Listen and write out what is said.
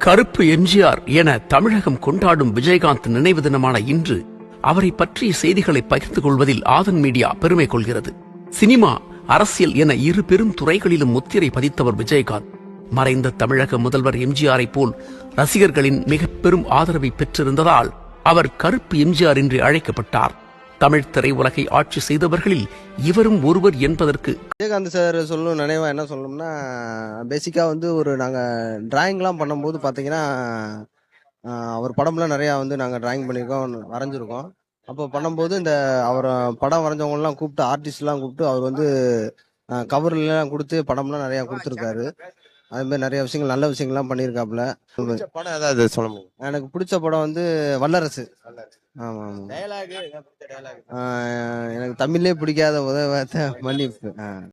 கருப்பு எம்ஜிஆர் என தமிழகம் கொண்டாடும் விஜயகாந்த் நினைவு தினமான இன்று அவரை பற்றிய செய்திகளை பகிர்ந்து கொள்வதில் ஆதன் மீடியா பெருமை கொள்கிறது. சினிமா, அரசியல் என இரு பெரும் துறைகளிலும் முத்திரை பதித்தவர் விஜயகாந்த். மறைந்த தமிழக முதல்வர் எம்ஜிஆரை போல் ரசிகர்களின் மிக பெரும் ஆதரவை பெற்றிருந்ததால் அவர் கருப்பு எம்ஜிஆர் என்று அழைக்கப்பட்டார். தமிழ் திரையுலகை ஆட்சி செய்தவர்களில் இவரும் ஒருவர் என்பதற்கு விஜயகாந்த் சார் சொல்லணும் நினைவா என்ன சொல்லணும்னா, பேசிக்காக நாங்கள் டிராயிங்லாம் பண்ணும்போது பார்த்தீங்கன்னா, அவர் படம்லாம் நிறையா நாங்கள் டிராயிங் பண்ணியிருக்கோம், வரைஞ்சிருக்கோம். அப்போ பண்ணும்போது அவர் படம் வரைஞ்சவங்கலாம் கூப்பிட்டு, ஆர்டிஸ்ட்லாம் கூப்பிட்டு அவர் கவர்லாம் கொடுத்து படம்லாம் நிறையா கொடுத்துருக்காரு. அதுமாதிரி நிறைய விஷயங்கள், நல்ல விஷயங்கள்லாம் பண்ணியிருக்காப்புல. படம் ஏதாவது சொல்ல முடியும்? எனக்கு பிடிச்ச படம் வல்லரசு. ஆமாம். எனக்கு தமிழ்லேயே பிடிக்காத முதல் வார்த்தை மன்னிப்பு.